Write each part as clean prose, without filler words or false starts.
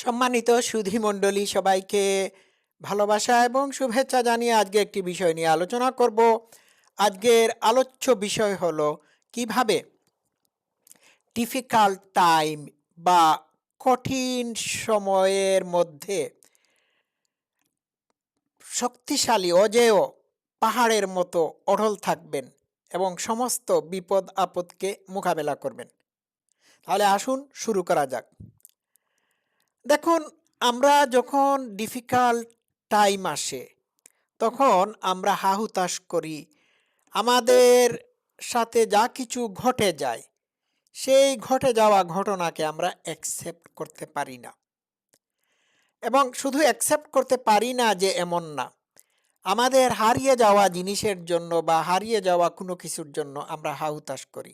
সম্মানিত সুধী মণ্ডলী সবাইকে ভালোবাসা এবং শুভেচ্ছা জানিয়ে আজকে একটি বিষয় নিয়ে আলোচনা করব। আজকের আলোচ্য বিষয় হলো কিভাবে ডিফিকাল্ট টাইম বা কঠিন সময়ের মধ্যে শক্তিশালী অজেয় পাহাড়ের মতো অঢল থাকবেন এবং সমস্ত বিপদ আপদকে মোকাবেলা করবেন। তাহলে আসুন শুরু করা যাক। দেখুন, আমরা যখন ডিফিকাল্ট টাইম আসে তখন আমরা হাহুতাশ করি। আমাদের সাথে যা কিছু ঘটে যায় সেই ঘটে যাওয়া ঘটনাকে আমরা অ্যাকসেপ্ট করতে পারি না, এবং শুধু অ্যাকসেপ্ট করতে পারি না যে এমন না, আমাদের হারিয়ে যাওয়া জিনিসের জন্য বা হারিয়ে যাওয়া কোনো কিছুর জন্য আমরা হাহুতাশ করি।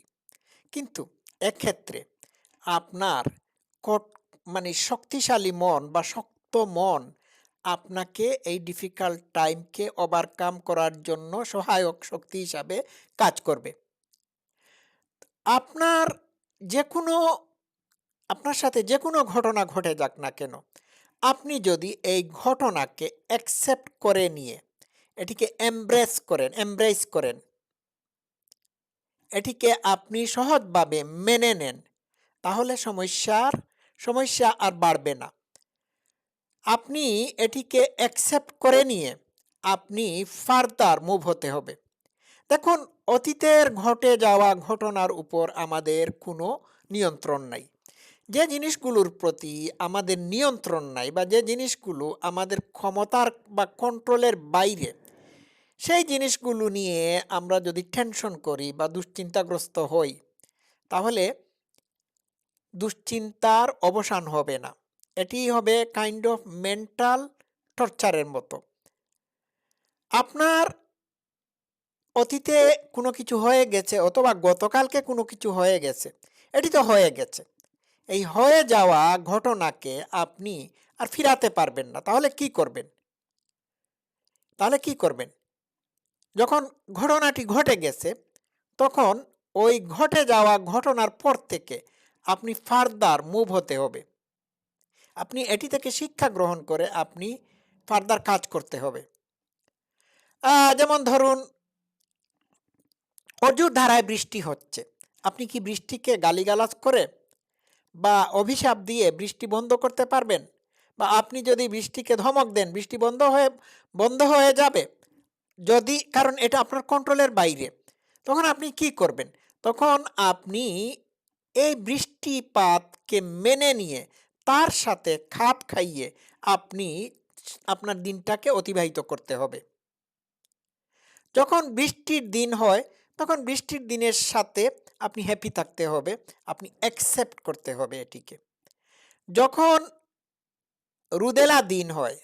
কিন্তু এক্ষেত্রে আপনার কট মানে শক্তিশালী মন বা শক্ত মন আপনাকে এই ডিফিকাল্ট টাইমকে ওভারকাম করার জন্য সহায়ক শক্তি হিসাবে কাজ করবে। আপনার যে কোনো আপনার সাথে যে কোনো ঘটনা ঘটে যাক না কেন, আপনি যদি এই ঘটনাকে অ্যাকসেপ্ট করে নিয়ে এটিকে এমব্রেস করেন, এটিকে আপনি সহজভাবে মেনে নেন, তাহলে সমস্যা আর বাড়বে না। আপনি এটিকে অ্যাকসেপ্ট করে নিয়ে আপনি ফার্দার মুভ হতে হবে। দেখুন, অতীতের ঘটে যাওয়া ঘটনার উপর আমাদের কোনো নিয়ন্ত্রণ নাই। যে জিনিসগুলোর প্রতি আমাদের নিয়ন্ত্রণ নাই বা যে জিনিসগুলো আমাদের ক্ষমতার বা কন্ট্রোলের বাইরে, সেই জিনিসগুলো নিয়ে আমরা যদি টেনশন করি বা দুশ্চিন্তাগ্রস্ত হই, তাহলে দুশ্চিন্তার অবসান হবে না। এটি হবে কাইন্ড অফ মেন্টাল টর্চারের মতো। আপনার অতীতে কোনো কিছু হয়ে গেছে অথবা গতকালকে কোনো কিছু হয়ে গেছে, এটি তো হয়ে গেছে। এই হয়ে যাওয়া ঘটনাকে আপনি আর ফিরাতে পারবেন না। তাহলে কি করবেন? যখন ঘটনাটি ঘটে গেছে, তখন ওই ঘটে যাওয়া ঘটনার পর থেকে আপনি ফার্দার মুভ হতে হবে। আপনি এটি থেকে শিক্ষা গ্রহণ করে আপনি ফার্দার কাজ করতে হবে। যেমন ধরুন, অজুর ধারায় বৃষ্টি হচ্ছে। আপনি কি বৃষ্টিকে গালিগালাজ করে বা অভিশাপ দিয়ে বৃষ্টি বন্ধ করতে পারবেন? বা আপনি যদি বৃষ্টিকে ধমক দেন, বৃষ্টি বন্ধ হয়ে যাবে? যদি, কারণ এটা আপনার কন্ট্রোলের বাইরে। তখন আপনি কি করবেন? তখন আপনি এই বৃষ্টিপাতকে মেনে নিয়ে তার সাথে খাপ খাইয়ে আপনি আপনার দিনটাকে অতিবাহিত করতে হবে। যখন বৃষ্টির দিন হয়, তখন বৃষ্টির দিনের সাথে আপনি হ্যাপি থাকতে হবে, আপনি অ্যাকসেপ্ট করতে হবে এটিকে। যখন রুদেলা দিন হয়,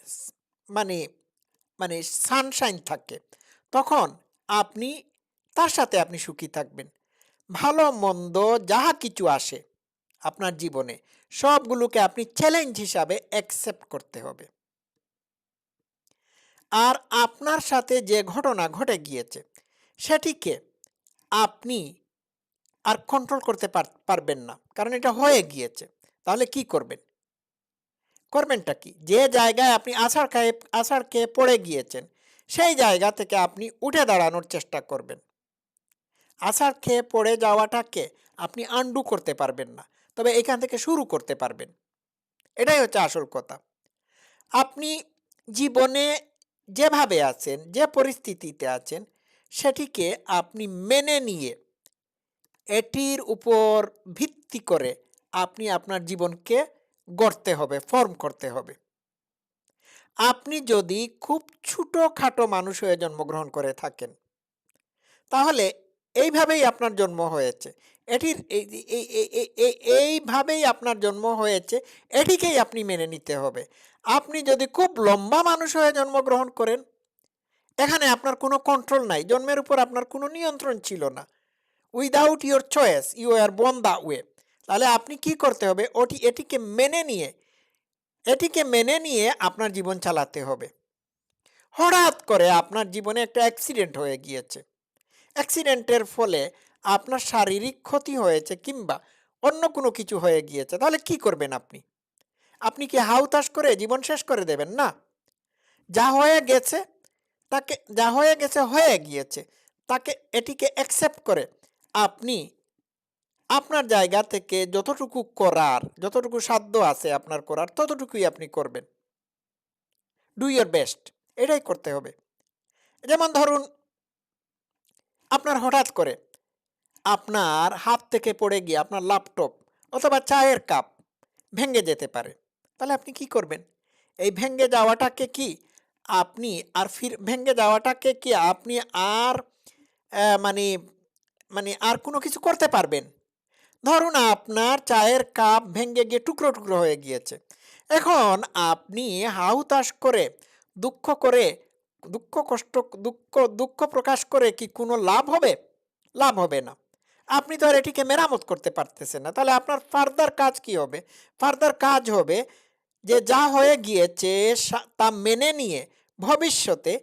মানে মানে সানশাইন থাকে, তখন আপনি তার সাথে আপনি সুখী থাকবেন। ভালো মন্দ যাহা কিছু আসে আপনার জীবনে, সবগুলোকে আপনি চ্যালেঞ্জ হিসাবে অ্যাকসেপ্ট করতে হবে। আর আপনার সাথে যে ঘটনা ঘটে গিয়েছে সেটিকে আপনি আর কন্ট্রোল করতে পারবেন না, কারণ এটা হয়ে গিয়েছে। তাহলে কি করবেনটা কি? যে জায়গায় আপনি আছাড় খেয়ে পড়ে গিয়েছেন, সেই জায়গা থেকে আপনি উঠে দাঁড়ানোর চেষ্টা করবেন। আছাড় খেয়ে পড়ে যাওয়াটাকে আপনি আন্ডু করতে পারবেন না, তবে এখান থেকে শুরু করতে পারবেন। এটাই হচ্ছে আসল কথা। আপনি জীবনে যেভাবে আছেন, যে পরিস্থিতিতে আছেন, সেটিকে আপনি মেনে নিয়ে এটির উপর ভিত্তি করে আপনি আপনার জীবনকে গড়তে হবে, ফর্ম করতে হবে। আপনি যদি খুব ছোটোখাটো মানুষ হয়ে জন্মগ্রহণ করে থাকেন, তাহলে এইভাবেই আপনার জন্ম হয়েছে, এটির এইভাবেই আপনার জন্ম হয়েছে, এটিকেই আপনি মেনে নিতে হবে। আপনি যদি খুব লম্বা মানুষ হয়ে জন্মগ্রহণ করেন, এখানে আপনার কোনো কন্ট্রোল নাই, জন্মের উপর আপনার কোনো নিয়ন্ত্রণ ছিল না। Without your choice you are born the way. তাহলে আপনি কি করতে হবে? এটিকে মেনে নিয়ে আপনার জীবন চালাতে হবে। হঠাৎ করে আপনার জীবনে একটা অ্যাক্সিডেন্ট হয়ে গিয়েছে, অ্যাক্সিডেন্টের ফলে আপনার শারীরিক ক্ষতি হয়েছে কিংবা অন্য কোনো কিছু হয়ে গিয়েছে, তাহলে কি করবেন আপনি? আপনি কি হাহুতাশ করে জীবন শেষ করে দেবেন? না। যা হয়ে গেছে যা হয়ে গেছে হয়ে গিয়েছে। এটিকে অ্যাকসেপ্ট করে আপনি আপনার জায়গা থেকে যতটুকু সাধ্য আছে আপনার করার ততটুকুই আপনি করবেন। Do your best. এটাই করতে হবে। যেমন ধরুন আপনার হঠাৎ করে আপনার হাত থেকে পড়ে গিয়ে আপনার ল্যাপটপ অথবা চায়ের কাপ ভেঙে যেতে পারে। তাহলে আপনি কি করবেন? এই ভেঙে যাওয়াটাকে কি আপনি আর মানে মানে আর কোনো কিছু করতে পারবেন? ধরুন আপনার চায়ের কাপ ভেঙে গিয়ে টুকরো, টুকরো হয়ে গিয়েছে। এখন আপনি হাহুতাশ করে, দুঃখ করে, দুঃখ কষ্ট দুঃখ দুঃখ প্রকাশ করে কি কোনো লাভ হবে? লাভ হবে না। আপনি তো আর এটিকে মেরামত করতে পারতেছেন না। তাহলে আপনার ফার্দার কাজ কি হবে? ফার্দার কাজ হবে যে যা হয়ে গিয়েছে তা মেনে নিয়ে ভবিষ্যতে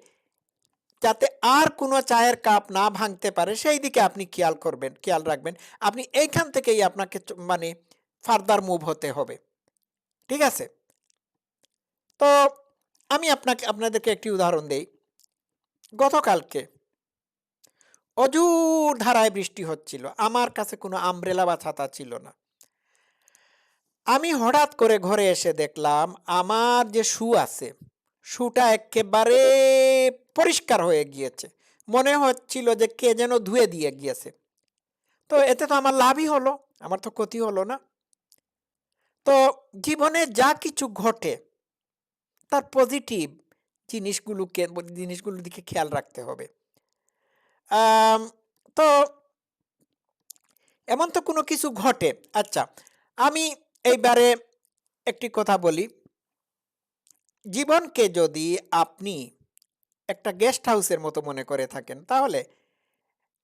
যাতে আর কোনো চায়ের কাপ না ভাঙতে পারে সেই দিকে আপনি খেয়াল রাখবেন। আপনি এইখান থেকেই আপনাকে মানে ফার্দার মুভ হতে হবে। ঠিক আছে? তো আমি আপনাদেরকে একটি উদাহরণ দেই। গতকালকে অজুর ধারায় বৃষ্টি হচ্ছিল। আমার কাছে কোনো আমব্রেলা বা ছাতা ছিল না। আমি হঠাৎ করে ঘরে এসে দেখলাম আমার যে আছে, শুটা এক্কেবারে পরিষ্কার হয়ে গিয়েছে। মনে হচ্ছিল যে কে যেন ধুয়ে দিয়ে গিয়েছে। তো এতে তো আমার লাভই হলো, আমার তো ক্ষতি হলো না। তো জীবনে যা কিছু ঘটে তার পজিটিভ জিনিসগুলোর দিকে খেয়াল রাখতে হবে। আম তো এমন তো কোনো কিছু ঘটে। আচ্ছা, আমি এইবারে একটি কথা বলি। জীবনকে যদি আপনি একটা গেস্ট হাউসের মতো মনে করে থাকেন, তাহলে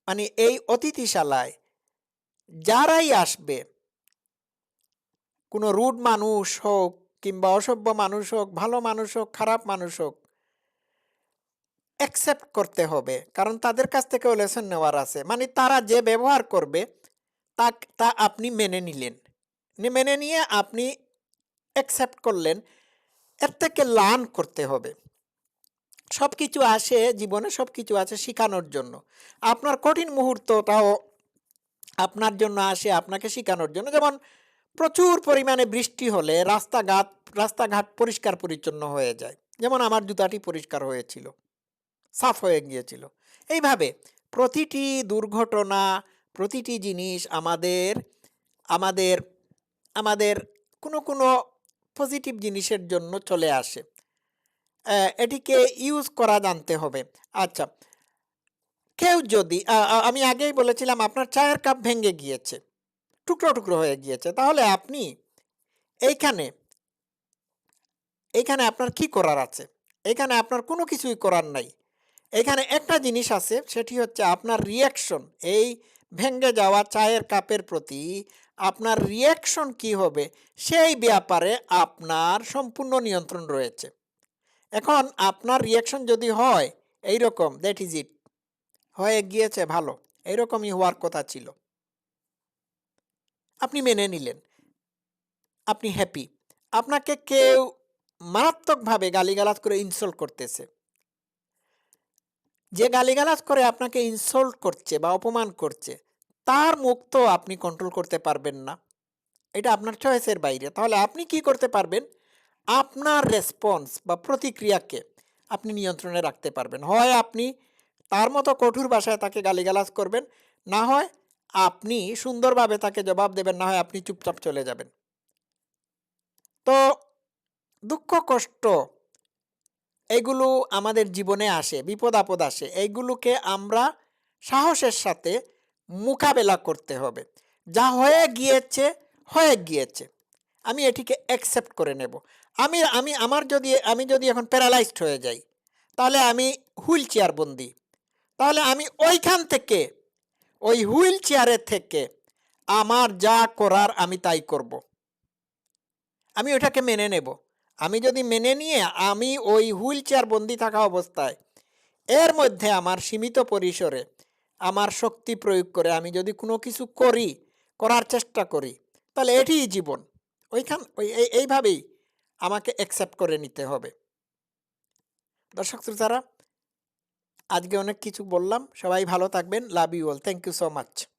মানে এই অতিথিশালায় যারাই আসবে, কোনো রুড মানুষ হোক কিংবা অসভ্য মানুষ হোক, ভালো মানুষ হোক, খারাপ মানুষ হোক, অ্যাকসেপ্ট করতে হবে। কারণ তাদের কাছ থেকেও লেসন নেওয়ার আছে। মানে তারা যে ব্যবহার করবে তা আপনি মেনে নিলেন। মেনে নিয়ে আপনি অ্যাকসেপ্ট করলেন। এর থেকে লার্ন করতে হবে। জীবনে সবকিছু আছে শিখানোর জন্য। আপনার কঠিন মুহূর্তটাও আপনার জন্য আসে আপনাকে শিখানোর জন্য। যেমন প্রচুর পরিমাণে বৃষ্টি হলে রাস্তাঘাট পরিষ্কার পরিচ্ছন্ন হয়ে যায়। যেমন আমার জুতাটি পরিষ্কার হয়েছিল, সাফ হয়ে গিয়েছিল। এইভাবে প্রতিটি দুর্ঘটনা, প্রতিটি জিনিস আমাদের আমাদের আমাদের কোনো পজিটিভ জিনিসের জন্য চলে আসে। এটিকে ইউজ করা জানতে হবে। আচ্ছা, কেউ যদি আমি আগেই বলেছিলাম আপনার চায়ের কাপ ভেঙে গিয়েছে, টুকরো, টুকরো হয়ে গিয়েছে। তাহলে আপনি এইখানে এইখানে আপনার কি করার আছে? এখানে আপনার কোনো কিছুই করার নাই। এখানে একটা জিনিস আছে, সেটি হচ্ছে আপনার রিঅ্যাকশন। এই ভেঙে যাওয়া চায়ের কাপের প্রতি আপনার রিঅ্যাকশন কি হবে সেই ব্যাপারে আপনার সম্পূর্ণ নিয়ন্ত্রণ রয়েছে। এখন আপনার রিঅ্যাকশন যদি হয় এইরকম, দ্যাট ইজ ইট, হয়ে গিয়েছে ভালো, এইরকমই হওয়ার কথা ছিল, আপনি মেনে নিলেন, আপনি হ্যাপি। আপনাকে কেউ মারাত্মকভাবে গালিগালাজ করে ইনসল্ট করতেছে, যে গালিগালাজ করে আপনাকে ইনসল্ট করছে বা অপমান করছে তার মুখ তো আপনি কন্ট্রোল করতে পারবেন না, এটা আপনার চয়েসের বাইরে। তাহলে আপনি কি করতে পারবেন? আপনার রেসপন্স বা প্রতিক্রিয়াকে আপনি নিয়ন্ত্রণে রাখতে পারবেন। হয় আপনি তার মতো কঠোর ভাষায় তাকে গালিগালাজ করবেন, না হয় আপনি সুন্দরভাবে তাকে জবাব দেবেন, না হয় আপনি চুপচাপ চলে যাবেন। তো দুঃখ কষ্ট এগুলো আমাদের জীবনে আসে, বিপদ আপদ আসে, এইগুলোকে আমরা সাহসের সাথে মোকাবেলা করতে হবে। যা হয়ে গিয়েছে হয়ে গিয়েছে, আমি এটিকে অ্যাকসেপ্ট করে নেব। আমি যদি এখন প্যারালাইজড হয়ে যাই, তাহলে আমি হুইল চেয়ার বন্দি। তাহলে আমি ওই হুইল চেয়ারের থেকে আমার যা করার আমি তাই করব। আমি ওটাকে মেনে নেব। আমি যদি মেনে নিয়ে আমি ওই হুইল চেয়ার বন্দি থাকা অবস্থায় এর মধ্যে আমার সীমিত পরিসরে আমার শক্তি প্রয়োগ করে আমি যদি কোনো কিছু করার চেষ্টা করি, তাহলে এটিই জীবন। এইভাবেই আমাকে অ্যাকসেপ্ট করে নিতে হবে। দর্শক শ্রোতারা, আজকে অনেক কিছু বললাম। সবাই ভালো থাকবেন। Love you all. Thank you so much.